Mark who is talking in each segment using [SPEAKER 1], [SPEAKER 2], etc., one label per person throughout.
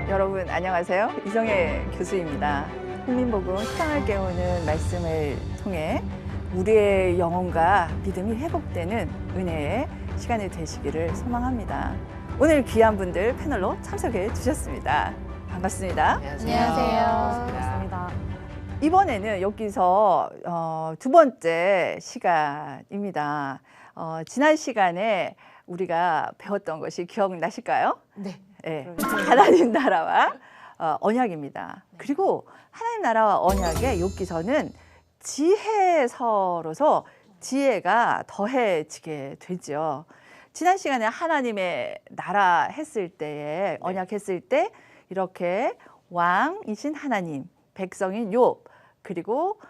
[SPEAKER 1] 여러분 안녕하세요. 이정혜 교수입니다. 국민복음 희망을 깨우는 말씀을 통해 우리의 영혼과 믿음이 회복되는 은혜의 시간이 되시기를 소망합니다. 오늘 귀한 분들 패널로 참석해 주셨습니다. 반갑습니다.
[SPEAKER 2] 안녕하세요.
[SPEAKER 3] 반갑습니다.
[SPEAKER 1] 이번에는 여기서 두 번째 시간입니다. 지난 시간에 우리가 배웠던 것이 기억나실까요?
[SPEAKER 2] 네.
[SPEAKER 1] 네, 하나님 나라와 언약입니다. 그리고 하나님 나라와 언약의 욥기서는 지혜서로서 지혜가 더해지게 되죠. 지난 시간에 하나님의 나라 했을 때에 언약 했을 때 이렇게 왕이신 하나님, 백성인 욥, 그리고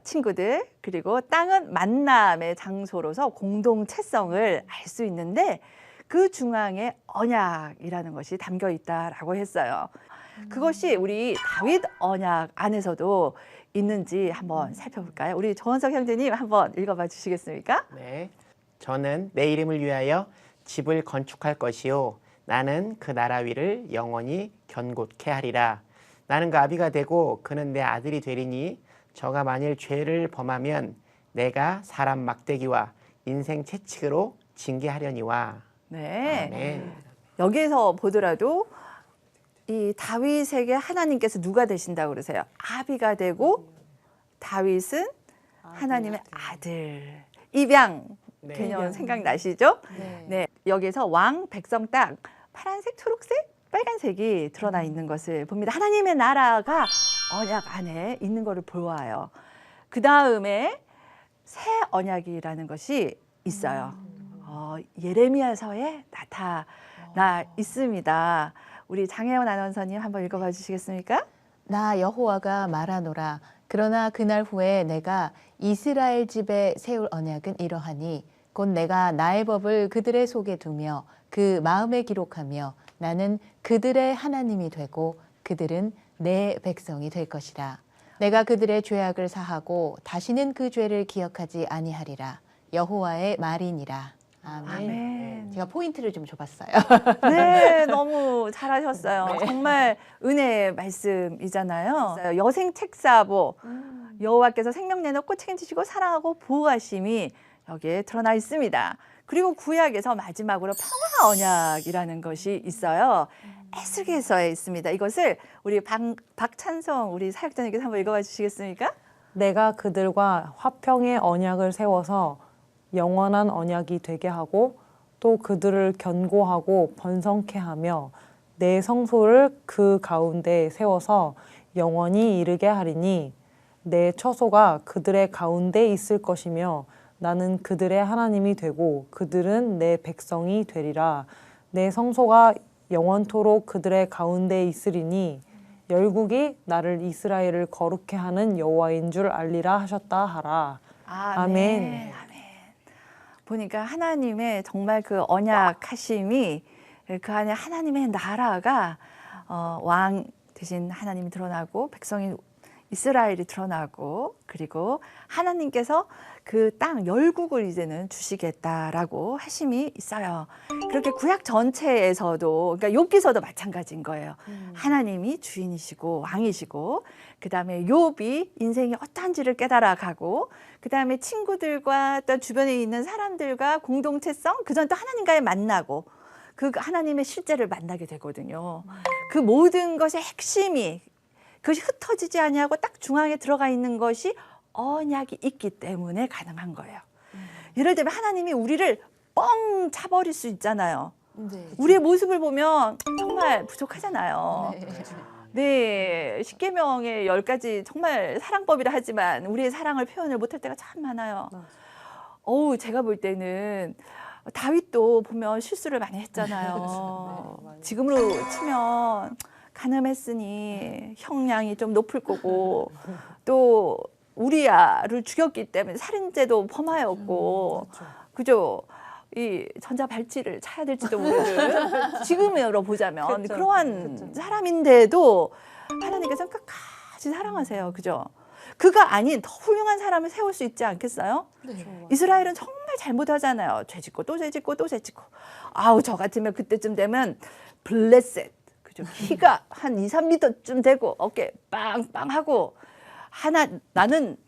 [SPEAKER 1] 친구들, 그리고 땅은 만남의 장소로서 공동체성을 알 수 있는데 그 중앙에 언약이라는 것이 담겨 있다라고 했어요. 그것이 우리 다윗 언약 안에서도 있는지 한번 살펴볼까요? 우리 정원석 형제님 한번 읽어봐 주시겠습니까?
[SPEAKER 4] 네, 저는 내 이름을 위하여 집을 건축할 것이요 나는 그 나라 위를 영원히 견고케 하리라. 나는 그 아비가 되고 그는 내 아들이 되리니 저가 만일 죄를 범하면 내가 사람 막대기와 인생 채찍으로 징계하려니와.
[SPEAKER 1] 네.
[SPEAKER 4] 아멘.
[SPEAKER 1] 여기에서 보더라도 이 다윗에게 하나님께서 누가 되신다고 그러세요? 아비가 되고 다윗은 하나님의 아들. 입양
[SPEAKER 4] 네.
[SPEAKER 1] 개념 생각나시죠?
[SPEAKER 2] 네.
[SPEAKER 1] 네. 여기서 왕, 백성, 땅 파란색, 초록색, 빨간색이 드러나 있는 것을 봅니다. 하나님의 나라가 언약 안에 있는 것을 보아요. 그 다음에 새 언약이라는 것이 있어요. 예레미야서에 나타나 있습니다. 우리 장혜원 아나운서님 한번 읽어봐 주시겠습니까?
[SPEAKER 2] 나 여호와가 말하노라. 그러나 그날 후에 내가 이스라엘 집에 세울 언약은 이러하니 곧 내가 나의 법을 그들의 속에 두며 그 마음에 기록하며 나는 그들의 하나님이 되고 그들은 내 백성이 될 것이라. 내가 그들의 죄악을 사하고 다시는 그 죄를 기억하지 아니하리라. 여호와의 말이니라. 아멘.
[SPEAKER 1] 아멘.
[SPEAKER 2] 제가 포인트를 좀 줘봤어요.
[SPEAKER 1] 네, 너무 잘하셨어요. 정말 은혜의 말씀이잖아요. 여생 책사보, 여호와께서 생명 내놓고 책임지시고 사랑하고 보호하심이 여기에 드러나 있습니다. 그리고 구약에서 마지막으로 평화 언약이라는 것이 있어요. 에스겔서에 있습니다. 이것을 우리 박찬성 우리 사역자님께서 한번 읽어봐 주시겠습니까?
[SPEAKER 3] 내가 그들과 화평의 언약을 세워서 영원한 언약이 되게 하고 또 그들을 견고하고 번성케 하며 내 성소를 그 가운데 세워서 영원히 이르게 하리니 내 처소가 그들의 가운데 있을 것이며 나는 그들의 하나님이 되고 그들은 내 백성이 되리라. 내 성소가 영원토록 그들의 가운데 있으리니 열국이 나를 이스라엘을 거룩케 하는 여호와인 줄 알리라 하셨다 하라. 아멘.
[SPEAKER 1] 보니까 하나님의 정말 그 언약하심이 그 안에 하나님의 나라가 왕 대신 하나님이 드러나고 백성인 이스라엘이 드러나고 그리고 하나님께서 그 땅 열국을 이제는 주시겠다라고 하심이 있어요. 그렇게 구약 전체에서도 그러니까 욥기서도 마찬가지인 거예요. 하나님이 주인이시고 왕이시고 그다음에 욥이 인생이 어떠한지를 깨달아가고 그다음에 친구들과 또 주변에 있는 사람들과 공동체성 그전 또 하나님과의 만나고 그 하나님의 실제를 만나게 되거든요. 그 모든 것의 핵심이 그것이 흩어지지 아니하고 딱 중앙에 들어가 있는 것이 언약이 있기 때문에 가능한 거예요. 예를 들면 하나님이 우리를 뻥 차버릴 수 있잖아요.
[SPEAKER 2] 네.
[SPEAKER 1] 우리의 모습을 보면 정말 부족하잖아요. 네, 십계명의 10가지 정말 사랑법이라 하지만 우리의 사랑을 표현을 못할 때가 참 많아요. 제가 볼 때는 다윗도 보면 실수를 많이 했잖아요. 지금으로 치면 가늠했으니 형량이 좀 높을 거고 또 우리야를 죽였기 때문에 살인죄도 범하였고 그죠? 이 전자발찌를 차야 될지도 모르는 지금으로 보자면 그러한 사람인데도 하나님께서는 끝까지 사랑하세요. 그죠? 그가 아닌 더 훌륭한 사람을 세울 수 있지 않겠어요?
[SPEAKER 2] 네.
[SPEAKER 1] 이스라엘은 정말 잘못하잖아요. 죄 짓고 또 죄 짓고 또 죄 짓고. 아우 저 같으면 그때쯤 되면 블레셋 좀 키가 한 2, 3m쯤 되고 어깨 빵빵하고 나는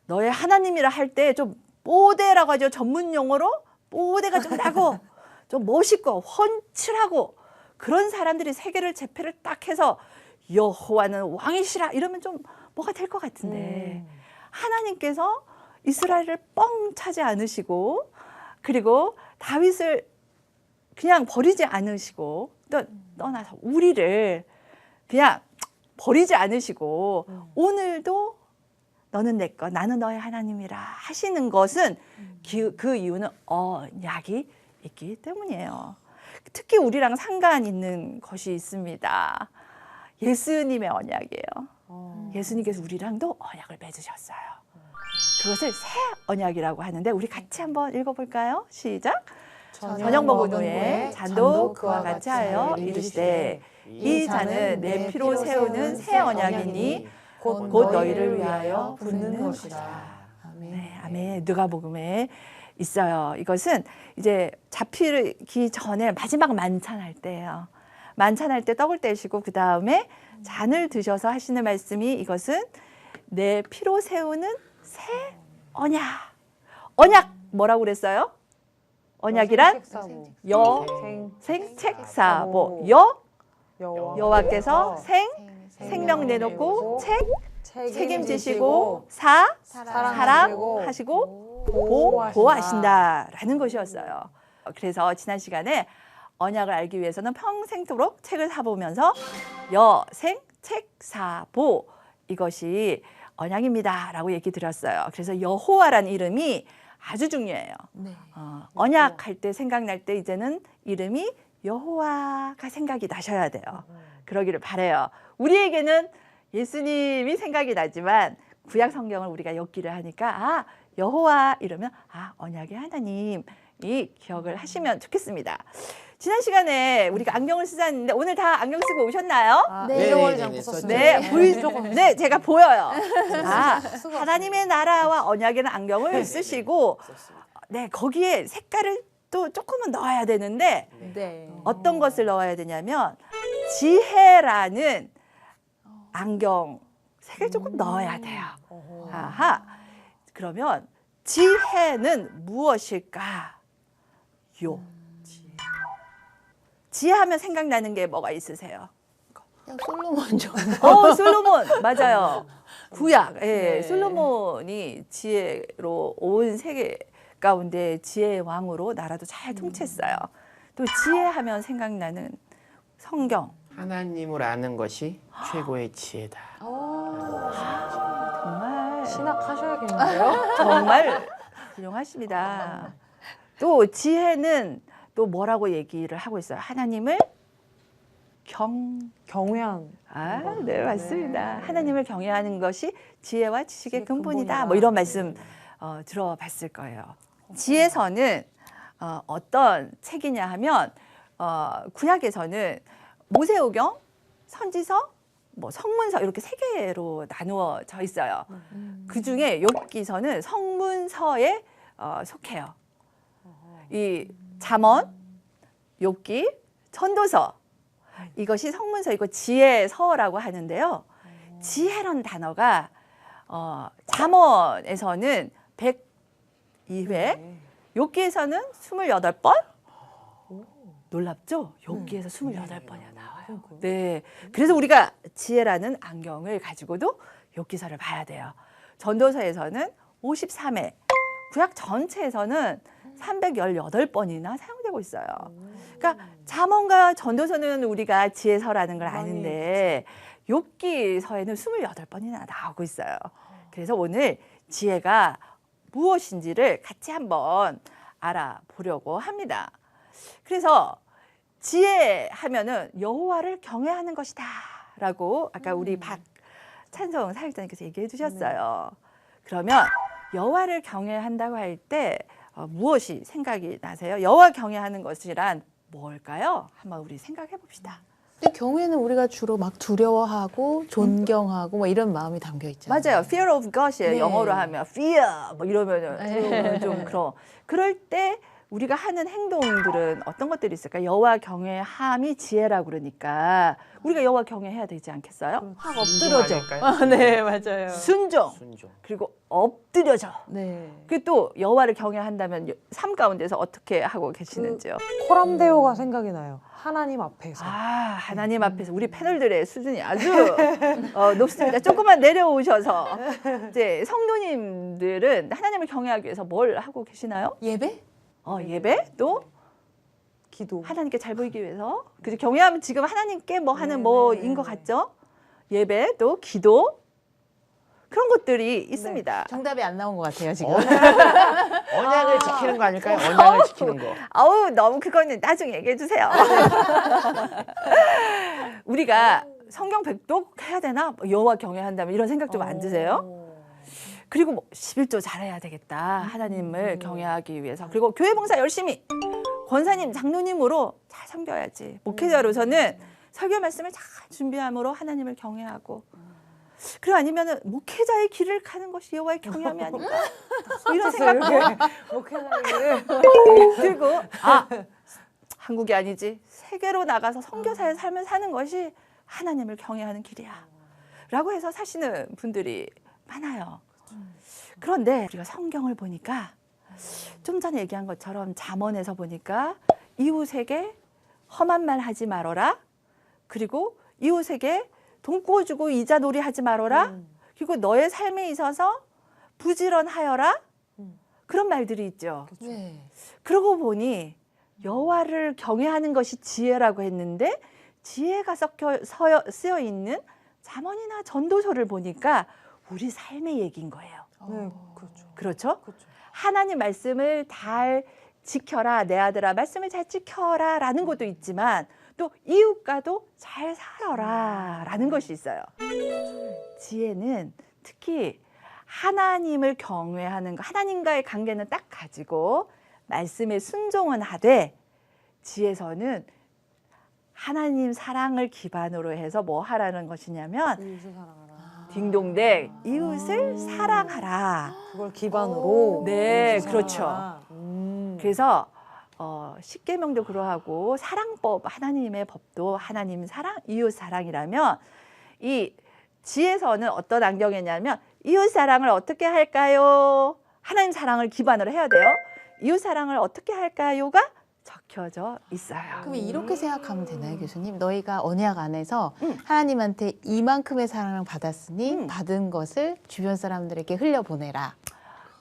[SPEAKER 1] 너의 하나님이라 할 때 좀 뽀대라고 하죠. 전문 용어로 뽀대가 좀 나고 좀 멋있고 훤칠하고 그런 사람들이 세계를 제패를 딱 해서 여호와는 왕이시라 이러면 좀 뭐가 될 것 같은데 하나님께서 이스라엘을 뻥 차지 않으시고 그리고 다윗을 그냥 버리지 않으시고 또 떠나서 우리를 그냥 버리지 않으시고 오늘도 너는 내 거 나는 너의 하나님이라 하시는 것은 그 이유는 언약이 있기 때문이에요. 특히 우리랑 상관 있는 것이 있습니다. 예수님의 언약이에요. 예수님께서 우리랑도 언약을 맺으셨어요. 그것을 새 언약이라고 하는데 우리 같이 한번 읽어볼까요? 시작. 저녁 먹은 후에 잔도 그와 같이 하여 이르시되 이 잔은 내 피로 세우는 새 언약이니 곧 너희를 위하여 붓는 것이다. 네, 아멘. 누가복음에 있어요. 이것은 이제 잡히기 전에 마지막 만찬할 때예요. 만찬할 때 떡을 떼시고 그 다음에 잔을 드셔서 하시는 말씀이 이것은 내 피로 세우는 새 언약. 언약 뭐라고 그랬어요? 언약이란 생책사보 여호와께서 생명 내놓고 책임지시고 사랑하시고 보호하신다라는 것이었어요. 그래서 지난 시간에 언약을 알기 위해서는 평생토록 책을 사보면서 책사보 이것이 언약입니다라고 얘기 드렸어요. 그래서 여호와라는 이름이 아주 중요해요.
[SPEAKER 2] 네.
[SPEAKER 1] 언약할 때 생각날 때 이제는 이름이 여호와가 생각이 나셔야 돼요. 그러기를 바라요. 우리에게는 예수님이 생각이 나지만 구약 성경을 우리가 엮기를 하니까 여호와 이러면 언약의 하나님이 기억을 하시면 좋겠습니다. 지난 시간에 우리가 안경을 쓰자는데 오늘 다 안경 쓰고 오셨나요?
[SPEAKER 2] 네. 잃어버리지 않고 썼습니다.
[SPEAKER 1] 네, 제가 보여요. 하나님의 나라와 언약에는 안경을 쓰시고 네, 거기에 색깔을 또 조금은 넣어야 되는데
[SPEAKER 2] 네.
[SPEAKER 1] 어떤 것을 넣어야 되냐면 지혜라는 안경 색을 조금 넣어야 돼요. 그러면 지혜는 무엇일까요? 지혜하면 생각나는 게 뭐가 있으세요?
[SPEAKER 2] 그냥 솔로몬 좀.
[SPEAKER 1] 솔로몬 맞아요. 구약, 솔로몬이 지혜로 온 세계 가운데 지혜의 왕으로 나라도 잘 통치했어요. 또 지혜하면 생각나는 성경.
[SPEAKER 4] 하나님을 아는 것이 최고의 지혜다.
[SPEAKER 1] 정말
[SPEAKER 3] 신학하셔야겠는데요?
[SPEAKER 1] 정말 훌륭하십니다. 또 지혜는 또 뭐라고 얘기를 하고 있어요? 하나님을
[SPEAKER 3] 경외한.
[SPEAKER 1] 네, 맞습니다. 하나님을 경외하는 것이 지혜와 지식의
[SPEAKER 3] 지식의
[SPEAKER 1] 근본이다.
[SPEAKER 3] 근본이다.
[SPEAKER 1] 뭐 이런 말씀 들어봤을 거예요. 지혜서는 어떤 책이냐 하면 구약에서는 모세오경, 선지서, 뭐 성문서 이렇게 세 개로 나누어져 있어요. 그 중에 욥기서는 성문서에 속해요. 이 잠언, 욥기, 전도서 이것이 성문서이고 지혜서라고 하는데요. 지혜라는 단어가 잠언에서는 102회, 욥기에서는 28번. 놀랍죠? 욥기에서 28번이나 나와요. 네, 그래서 우리가 지혜라는 안경을 가지고도 욥기서를 봐야 돼요. 전도서에서는 53회, 구약 전체에서는 318번이나 사용되고 있어요. 그러니까 잠언과 전도서는 우리가 지혜서라는 걸 아는데 욥기서에는 28번이나 나오고 있어요. 그래서 오늘 지혜가 무엇인지를 같이 한번 알아보려고 합니다. 그래서 지혜하면은 여호와를 경외하는 것이다라고 아까 우리 박찬성 사역자님께서 얘기해 주셨어요. 그러면 여호와를 경외한다고 할 때 무엇이 생각이 나세요? 여호와 경외하는 것이란 뭘까요? 한번 우리 생각해 봅시다.
[SPEAKER 2] 근데 경우에는 우리가 주로 막 두려워하고 존경하고 뭐 이런 마음이 담겨 있잖아요.
[SPEAKER 1] 맞아요. Fear of God이에요.
[SPEAKER 2] 네.
[SPEAKER 1] 영어로 하면 fear 뭐 이러면은 좀 그런. 그럴 때 우리가 하는 행동들은 어떤 것들이 있을까? 여호와 경외함이 지혜라고 그러니까 우리가 여호와 경외해야 되지 않겠어요?
[SPEAKER 2] 확 엎드려져.
[SPEAKER 4] 아닐까요?
[SPEAKER 2] 네, 맞아요.
[SPEAKER 1] 순종
[SPEAKER 4] 순종.
[SPEAKER 1] 그리고 엎드려져.
[SPEAKER 2] 네.
[SPEAKER 1] 그리고 또 여호와를 경외한다면 삶 가운데서 어떻게 하고 계시는지요?
[SPEAKER 3] 코람데오가 생각이 나요. 하나님 앞에서.
[SPEAKER 1] 아, 하나님 앞에서 우리 패널들의 수준이 아주 높습니다. 조금만 내려오셔서 이제 성도님들은 하나님을 경외하기 위해서 뭘 하고 계시나요?
[SPEAKER 2] 예배?
[SPEAKER 1] 예배 또
[SPEAKER 3] 기도.
[SPEAKER 1] 하나님께 잘 보이기 위해서. 그래서 경외하면 지금 하나님께 뭐 하는 뭐인 것 같죠? 예배 또 기도 그런 것들이 있습니다.
[SPEAKER 2] 정답이 안 나온 것 같아요, 지금.
[SPEAKER 4] 언약을 지키는 거 아닐까요? 언약을 지키는 거.
[SPEAKER 1] 아우 너무 그거는 나중에 얘기해 주세요. 우리가 성경 백독해야 되나? 여호와 경외한다면 이런 생각 좀 안 드세요? 그리고 뭐 11조 잘해야 되겠다. 하나님을 경외하기 위해서. 그리고 교회 봉사 열심히 권사님, 장로님으로 잘 섬겨야지. 목회자로서는 설교 말씀을 잘 준비함으로 하나님을 경외하고. 그리고 아니면은 목회자의 길을 가는 것이 여호와의 경외함이 아닌가? 이런 생각도
[SPEAKER 3] 목회자를
[SPEAKER 1] 들고 한국이 아니지 세계로 나가서 선교사의 삶을 사는 것이 하나님을 경외하는 길이야 라고 해서 사시는 분들이 많아요. 그런데 우리가 성경을 보니까 좀 전에 얘기한 것처럼 잠언에서 보니까 이웃에게 험한 말 하지 말어라. 그리고 이웃에게 돈 꿔주고 이자 놀이 하지 말어라. 그리고 너의 삶에 있어서 부지런하여라. 그런 말들이 있죠.
[SPEAKER 2] 네.
[SPEAKER 1] 그러고 보니 여호와를 경외하는 것이 지혜라고 했는데 지혜가 쓰여 있는 잠언이나 전도서를 보니까 우리 삶의 얘기인 거예요.
[SPEAKER 3] 네, 그렇죠.
[SPEAKER 1] 그렇죠?
[SPEAKER 3] 그렇죠.
[SPEAKER 1] 하나님 말씀을 잘 지켜라. 내 아들아 말씀을 잘 지켜라 라는 것도 있지만 또 이웃과도 잘 살아라 라는 것이 있어요. 지혜는 특히 하나님을 경외하는 것, 하나님과의 관계는 딱 가지고 말씀에 순종은 하되 지혜서는 하나님 사랑을 기반으로 해서 뭐 하라는 것이냐면
[SPEAKER 3] 이웃을 사랑하라.
[SPEAKER 1] 딩동댕 이웃을 사랑하라.
[SPEAKER 3] 그걸 기반으로.
[SPEAKER 1] 네,
[SPEAKER 3] 이웃을
[SPEAKER 1] 그렇죠.
[SPEAKER 3] 사랑하라.
[SPEAKER 1] 그래서 십계명도 그러하고 사랑법 하나님의 법도 하나님 사랑 이웃 사랑이라면 이 지혜서는 어떤 안경이냐면 이웃 사랑을 어떻게 할까요? 하나님 사랑을 기반으로 해야 돼요. 이웃 사랑을 어떻게 할까요가 적혀져 있어요.
[SPEAKER 2] 그럼 이렇게 생각하면 되나요, 교수님? 너희가 언약 안에서 하나님한테 이만큼의 사랑을 받았으니 받은 것을 주변 사람들에게 흘려보내라.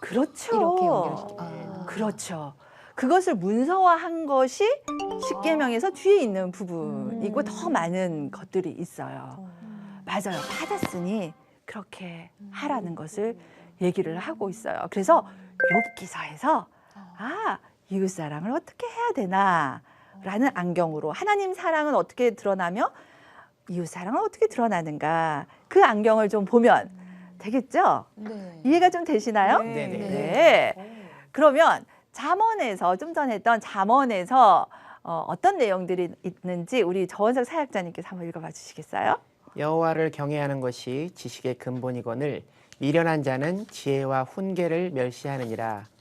[SPEAKER 1] 그렇죠.
[SPEAKER 2] 이렇게 연결시켜.
[SPEAKER 1] 그렇죠. 그것을 문서화한 것이 십계명에서 뒤에 있는 부분이고 더 많은 것들이 있어요. 맞아요. 받았으니 그렇게 하라는 것을 얘기를 하고 있어요. 그래서 욥기서에서 이웃 사랑을 어떻게 해야 되나라는 안경으로 하나님 사랑은 어떻게 드러나며 이웃 사랑은 어떻게 드러나는가 그 안경을 좀 보면 되겠죠?
[SPEAKER 2] 네.
[SPEAKER 1] 이해가 좀 되시나요?
[SPEAKER 4] 네, 네.
[SPEAKER 1] 네. 그러면 잠언에서 좀 전에 했던 잠언에서 어떤 내용들이 있는지 우리 저원석 사역자님께서 한번 읽어봐 주시겠어요?
[SPEAKER 4] 여호와를 경외하는 것이 지식의 근본이거늘 미련한 자는 지혜와 훈계를 멸시하느니라.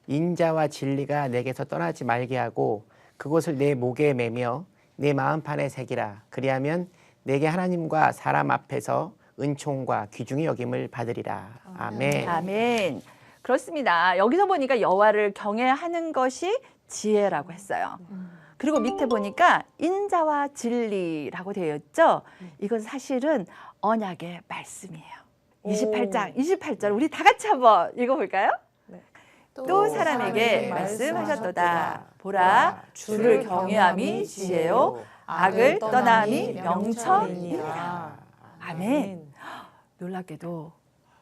[SPEAKER 4] 인자와 진리가 내게서 떠나지 말게 하고 그곳을 내 목에 매며 내 마음판에 새기라. 그리하면 내게 하나님과 사람 앞에서 은총과 귀중히 여김을 받으리라. 아멘.
[SPEAKER 1] 아멘. 그렇습니다. 여기서 보니까 여호와를 경외하는 것이 지혜라고 했어요. 그리고 밑에 보니까 인자와 진리라고 되어 있죠. 이건 사실은 언약의 말씀이에요. 28절 우리 다 같이 한번 읽어볼까요? 또 사람에게 말씀하셨도다. 보라, 주를 경외함이 지혜요, 악을 떠남이 명철이니라. 아멘. 놀랍게도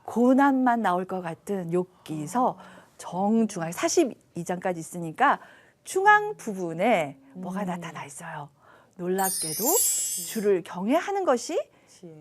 [SPEAKER 1] 고난만 나올 것 같은 욥기서 정중앙 42장까지 있으니까 중앙 부분에 뭐가 나타나 있어요. 놀랍게도 주를 경외하는 것이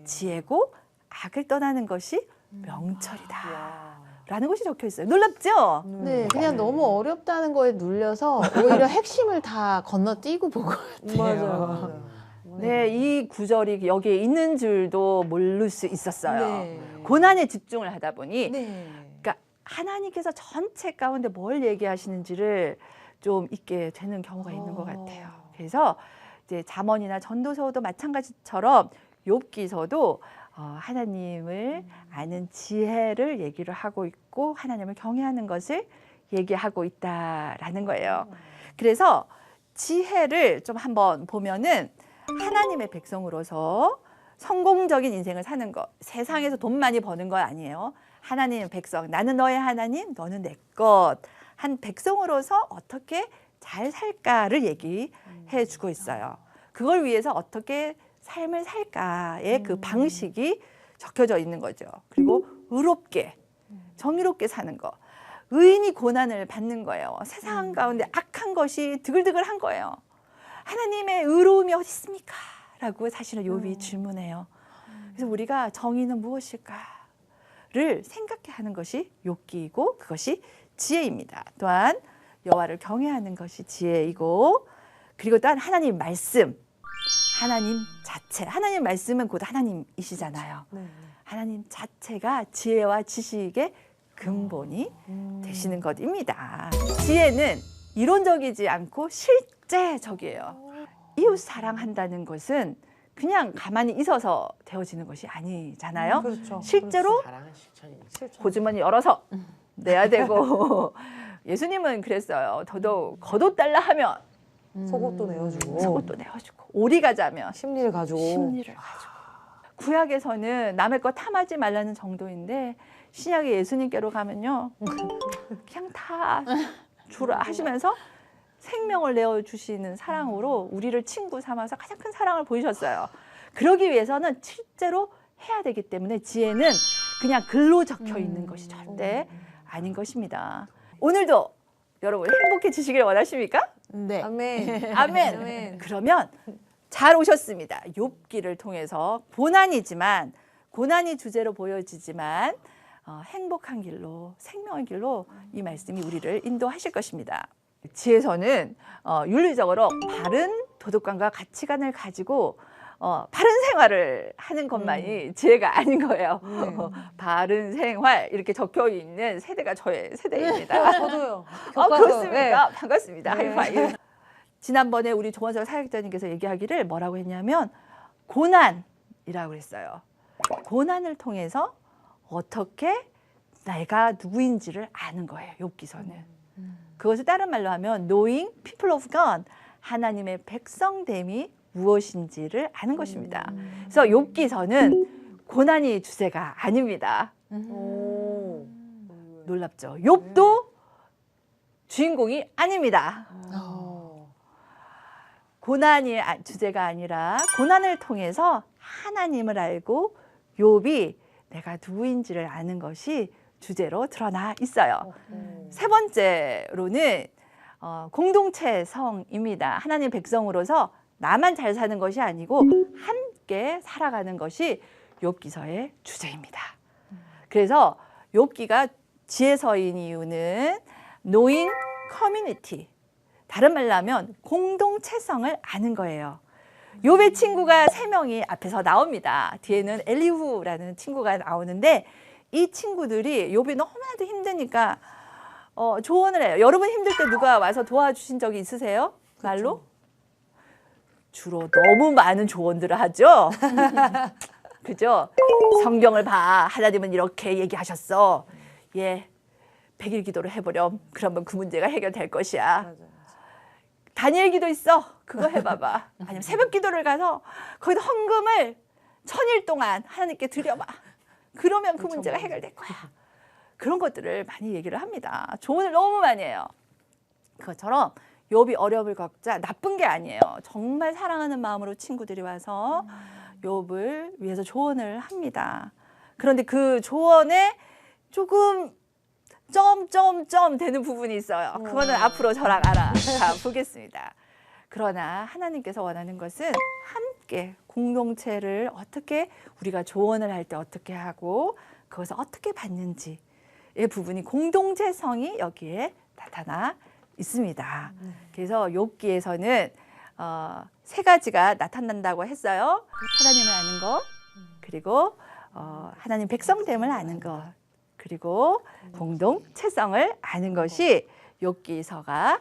[SPEAKER 1] 지혜고 악을 떠나는 것이 명철이다. 라는 것이 적혀 있어요. 놀랍죠?
[SPEAKER 2] 네, 그냥 너무 어렵다는 거에 눌려서 오히려 핵심을 다 건너뛰고 본 것 같아요.
[SPEAKER 3] 맞아요.
[SPEAKER 1] 네, 이 구절이 여기에 있는 줄도 모를 수 있었어요.
[SPEAKER 2] 네.
[SPEAKER 1] 고난에 집중을 하다 보니
[SPEAKER 2] 네.
[SPEAKER 1] 그러니까 하나님께서 전체 가운데 뭘 얘기하시는지를 좀 있게 되는 경우가 있는 것 같아요. 그래서 이제 잠언이나 전도서도 마찬가지처럼 욥기서도 하나님을 아는 지혜를 얘기를 하고 있고 하나님을 경외하는 것을 얘기하고 있다라는 거예요. 그래서 지혜를 좀 한번 보면은 하나님의 백성으로서 성공적인 인생을 사는 것, 세상에서 돈 많이 버는 거 아니에요. 하나님의 백성, 나는 너의 하나님, 너는 내 것. 한 백성으로서 어떻게 잘 살까를 얘기해 주고 있어요. 그걸 위해서 어떻게 삶을 살까의 그 방식이 적혀져 있는 거죠. 그리고 의롭게, 정의롭게 사는 거. 의인이 고난을 받는 거예요. 세상 가운데 악한 것이 드글드글한 거예요. 하나님의 의로움이 어디 있습니까? 라고 사실은 욥이 질문해요. 그래서 우리가 정의는 무엇일까를 생각해 하는 것이 욥기이고 그것이 지혜입니다. 또한 여호와를 경외하는 것이 지혜이고 그리고 또한 하나님 말씀, 하나님 자체, 하나님 말씀은 곧 하나님이시잖아요.
[SPEAKER 3] 네.
[SPEAKER 1] 하나님 자체가 지혜와 지식의 근본이 되시는 것입니다. 지혜는 이론적이지 않고 실제적이에요. 이웃 사랑한다는 것은 그냥 가만히 있어서 되어지는 것이 아니잖아요.
[SPEAKER 3] 그렇죠.
[SPEAKER 1] 실제로
[SPEAKER 4] 사랑은 실천입니다.
[SPEAKER 3] 실천.
[SPEAKER 1] 고주머니 열어서 내야 되고 예수님은 그랬어요. 더더욱 겉옷달라 하면
[SPEAKER 3] 속옷도 내어주고
[SPEAKER 1] 속옷도 내어주고 오리 가자면
[SPEAKER 3] 심리를 가지고
[SPEAKER 1] 심리를 가지고 구약에서는 남의 것 탐하지 말라는 정도인데 신약의 예수님께로 가면요 그냥 다 주라 하시면서 생명을 내어주시는 사랑으로 우리를 친구 삼아서 가장 큰 사랑을 보이셨어요. 그러기 위해서는 실제로 해야 되기 때문에 지혜는 그냥 글로 적혀 있는 것이 절대 아닌 것입니다. 오늘도 여러분 행복해지시길 원하십니까?
[SPEAKER 2] 네.
[SPEAKER 3] 아멘.
[SPEAKER 1] 아멘.
[SPEAKER 3] 아멘.
[SPEAKER 1] 그러면 잘 오셨습니다. 욥기를 통해서 고난이 주제로 보여지지만 행복한 길로 생명의 길로 이 말씀이 우리를 인도하실 것입니다. 지혜서는 윤리적으로 바른 도덕관과 가치관을 가지고 바른 생활을 하는 것만이 지혜가 아닌 거예요. 바른 생활 이렇게 적혀 있는 세대가 저의 세대입니다.
[SPEAKER 3] 저도요.
[SPEAKER 1] 그렇습니까? 반갑습니다.
[SPEAKER 3] 네.
[SPEAKER 1] 하이파이브. 지난번에 우리 조원석 사역자님께서 얘기하기를 뭐라고 했냐면 고난이라고 그랬어요. 고난을 통해서 어떻게 내가 누구인지를 아는 거예요. 욥기서는. 그것을 다른 말로 하면 knowing people of God, 하나님의 백성됨이 무엇인지를 아는 것입니다. 그래서 욥기서는 고난이 주제가 아닙니다.
[SPEAKER 3] 오.
[SPEAKER 1] 놀랍죠. 욥도 주인공이 아닙니다. 고난이 주제가 아니라 고난을 통해서 하나님을 알고 욥이 내가 누구인지를 아는 것이 주제로 드러나 있어요. 세 번째로는 공동체성입니다. 하나님 백성으로서 나만 잘 사는 것이 아니고 함께 살아가는 것이 욥기서의 주제입니다. 그래서 욥기가 지혜서인 이유는 knowing community, 다른 말로 하면 공동체성을 아는 거예요. 욥의 친구가 3명이 앞에서 나옵니다. 뒤에는 엘리후라는 친구가 나오는데 이 친구들이 욥이 너무나도 힘드니까 조언을 해요. 여러분 힘들 때 누가 와서 도와주신 적이 있으세요? 말로? 주로 너무 많은 조언들을 하죠. 그죠? 성경을 봐. 하나님은 이렇게 얘기하셨어. 예, 100일 기도를 해보렴. 그러면 그 문제가 해결될 것이야. 다니엘 기도 있어. 그거 해봐봐. 아니면 새벽 기도를 가서 거기다 헌금을 1000일 동안 하나님께 드려봐. 그러면 그 문제가 해결될 거야. 그런 것들을 많이 얘기를 합니다. 조언을 너무 많이 해요. 그것처럼 욥이 어려움을 겪자 나쁜 게 아니에요. 정말 사랑하는 마음으로 친구들이 와서 욥을 위해서 조언을 합니다. 그런데 그 조언에 조금 점점점 되는 부분이 있어요. 그거는 앞으로 저랑 알아가 보겠습니다. 그러나 하나님께서 원하는 것은 함께 공동체를 어떻게 우리가 조언을 할 때 어떻게 하고 그것을 어떻게 받는지의 부분이 공동체성이 여기에 나타나 있습니다. 그래서 욥기에서는 3가지가 나타난다고 했어요. 하나님을 아는 것, 그리고 하나님 백성됨을 아는 것, 그리고 공동체성을 아는 것이 욥기서가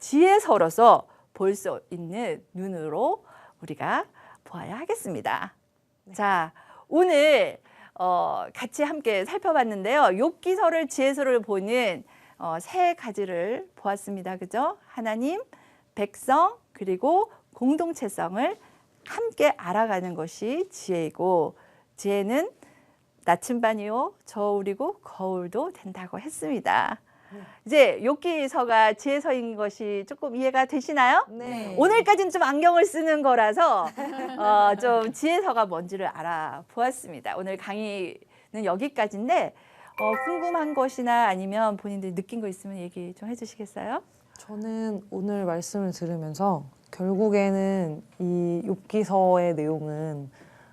[SPEAKER 1] 지혜서로서 볼 수 있는 눈으로 우리가 보아야 하겠습니다. 자, 오늘 같이 함께 살펴봤는데요. 욥기서를 지혜서를 보는 세 가지를 보았습니다. 그죠? 하나님, 백성, 그리고 공동체성을 함께 알아가는 것이 지혜이고, 지혜는 나침반이요 저울이고 거울도 된다고 했습니다. 이제 욥기서가 지혜서인 것이 조금 이해가 되시나요?
[SPEAKER 3] 네.
[SPEAKER 1] 오늘까지는 좀 안경을 쓰는 거라서 좀 지혜서가 뭔지를 알아보았습니다. 오늘 강의는 여기까지인데 궁금한 것이나 아니면 본인들이 느낀 거 있으면 얘기 좀 해주시겠어요?
[SPEAKER 3] 저는 오늘 말씀을 들으면서 결국에는 이 욥기서의 내용은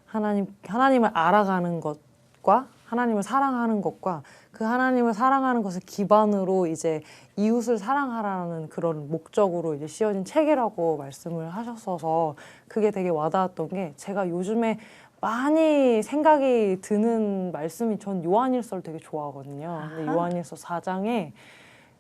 [SPEAKER 3] 하나님을 알아가는 것과 하나님을 사랑하는 것과 그 하나님을 사랑하는 것을 기반으로 이제 이웃을 사랑하라는 그런 목적으로 이제 씌어진 책이라고 말씀을 하셨어서 그게 되게 와닿았던 게, 제가 요즘에 많이 생각이 드는 말씀이, 전 요한일서를 되게 좋아하거든요. 근데 요한일서 4장에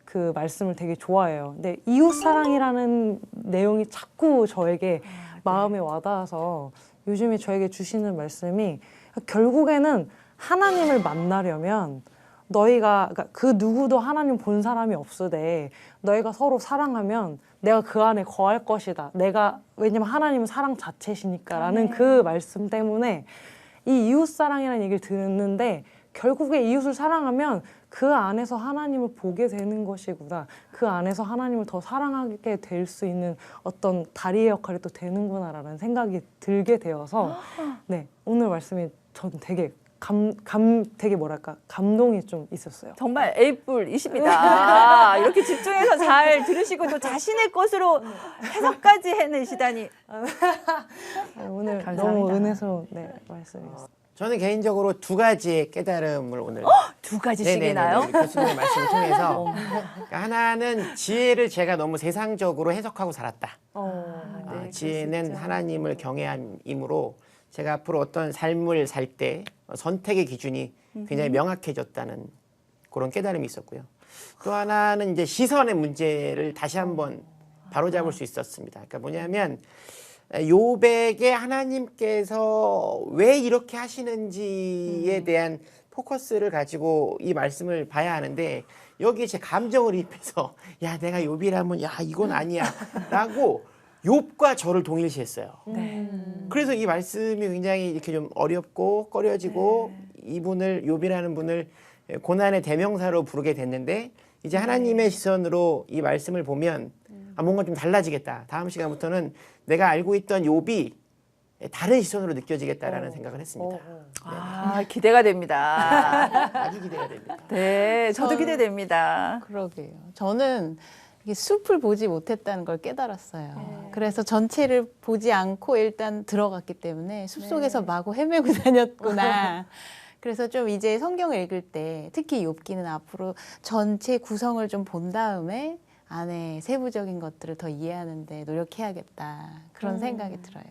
[SPEAKER 3] 그 말씀을 되게 좋아해요. 근데 이웃 사랑이라는 내용이 자꾸 저에게 마음에 와닿아서 요즘에 저에게 주시는 말씀이, 결국에는 하나님을 만나려면 너희가, 그러니까 그 누구도 하나님 본 사람이 없으되 너희가 서로 사랑하면 내가 그 안에 거할 것이다. 왜냐면 하나님은 사랑 자체시니까라는 그 말씀 때문에 이 이웃 사랑이라는 얘기를 듣는데, 결국에 이웃을 사랑하면 그 안에서 하나님을 보게 되는 것이구나. 그 안에서 하나님을 더 사랑하게 될 수 있는 어떤 다리의 역할이 또 되는구나라는 생각이 들게 되어서 네, 오늘 말씀이 전 되게 되게 뭐랄까 감동이 좀 있었어요.
[SPEAKER 1] 정말 A뿔이십니다. 이렇게 집중해서 잘 들으시고 또 자신의 것으로 해석까지 해내시다니.
[SPEAKER 3] 오늘
[SPEAKER 1] 감사합니다.
[SPEAKER 3] 너무 은혜스러운 말씀이었어요.
[SPEAKER 4] 저는 개인적으로 두 가지의 깨달음을 오늘
[SPEAKER 1] 두 가지씩이나요?
[SPEAKER 4] 우리 교수님의 말씀을 통해서 그러니까 하나는 지혜를 제가 너무 세상적으로 해석하고 살았다.
[SPEAKER 1] 네,
[SPEAKER 4] 지혜는
[SPEAKER 1] 그럴 수 있죠.
[SPEAKER 4] 하나님을 경외함이므로 제가 앞으로 어떤 삶을 살 때 선택의 기준이 굉장히 명확해졌다는 그런 깨달음이 있었고요. 또 하나는 이제 시선의 문제를 다시 한번 바로잡을 수 있었습니다. 그러니까 뭐냐면 욥에게 하나님께서 왜 이렇게 하시는지에 대한 포커스를 가지고 이 말씀을 봐야 하는데, 여기에 제 감정을 입혀서 야 내가 욥이라면 야 이건 아니야 라고 욥과 저를 동일시했어요.
[SPEAKER 1] 네.
[SPEAKER 4] 그래서 이 말씀이 굉장히 이렇게 좀 어렵고 꺼려지고 이분을, 욥이라는 분을 고난의 대명사로 부르게 됐는데, 이제 하나님의 시선으로 이 말씀을 보면 뭔가 좀 달라지겠다. 다음 시간부터는 내가 알고 있던 욥이 다른 시선으로 느껴지겠다라는 생각을 했습니다.
[SPEAKER 1] 기대가 됩니다.
[SPEAKER 4] 아주 기대가 됩니다.
[SPEAKER 1] 네, 저도 기대됩니다.
[SPEAKER 2] 그러게요. 저는 이게 숲을 보지 못했다는 걸 깨달았어요. 그래서 전체를 보지 않고 일단 들어갔기 때문에 숲속에서 마구 헤매고 다녔구나. 그래서 좀 이제 성경을 읽을 때 특히 욥기는 앞으로 전체 구성을 좀 본 다음에 안에 세부적인 것들을 더 이해하는 데 노력해야겠다. 그런 생각이 들어요.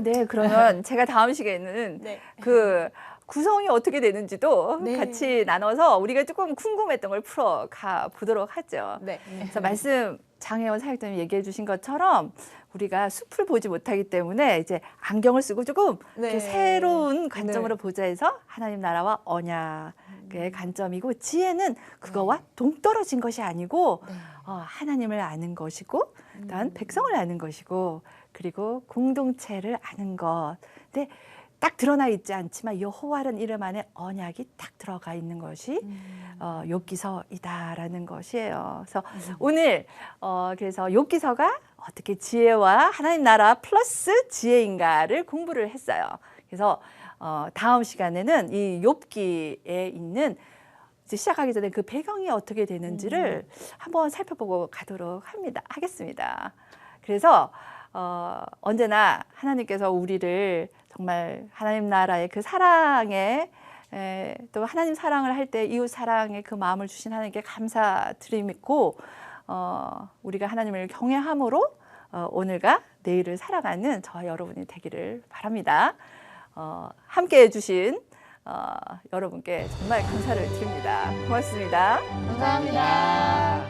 [SPEAKER 1] 네, 그러면 제가 다음 시간에는
[SPEAKER 2] 네.
[SPEAKER 1] 그 구성이 어떻게 되는지도
[SPEAKER 2] 네.
[SPEAKER 1] 같이 나눠서 우리가 조금 궁금했던 걸 풀어가 보도록 하죠.
[SPEAKER 2] 네.
[SPEAKER 1] 그래서 말씀 장혜원 사역자님 얘기해 주신 것처럼 우리가 숲을 보지 못하기 때문에 이제 안경을 쓰고 조금
[SPEAKER 2] 네.
[SPEAKER 1] 이렇게 새로운 관점으로 보자 해서 하나님 나라와 언약의 관점이고, 지혜는 그거와 동떨어진 것이 아니고 하나님을 아는 것이고, 그다음 백성을 아는 것이고, 그리고 공동체를 아는 것. 근데 딱 드러나 있지 않지만 여호와라는 이름 안에 언약이 딱 들어가 있는 것이 욥기서이다라는 것이에요. 그래서 오늘 그래서 욥기서가 어떻게 지혜와 하나님 나라 플러스 지혜인가를 공부를 했어요. 그래서 다음 시간에는 이 욥기에 있는 이제 시작하기 전에 그 배경이 어떻게 되는지를 한번 살펴보고 가도록 하겠습니다. 그래서 언제나 하나님께서 우리를 정말 하나님 나라의 그 사랑에 또 하나님 사랑을 할 때 이웃 사랑의 그 마음을 주신 하나님께 감사드리고, 우리가 하나님을 경외함으로 오늘과 내일을 살아가는 저와 여러분이 되기를 바랍니다. 함께 해주신 여러분께 정말 감사를 드립니다. 고맙습니다.
[SPEAKER 2] 감사합니다.